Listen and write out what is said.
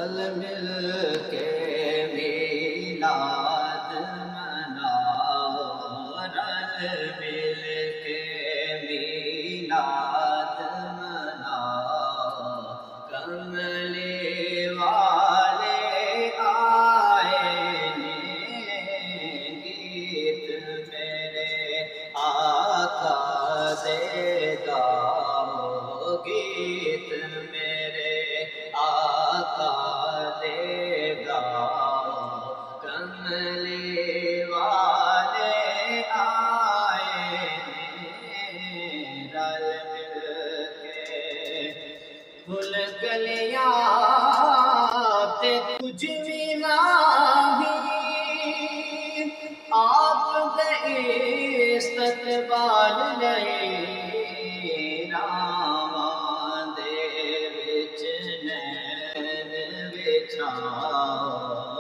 رل مل کے میلاد مناؤ، رل مل کے میلاد مناؤ، کملی والے آئے گیت میرے آقا دے گاؤ، گیت میرے آقا دے گاؤ، کملی والے آئے رل مل کے، پھول کلیاں تے کچھ بھی نہیں، آپ دے استقبال لئی راواں دے وچ نین بچھاؤ،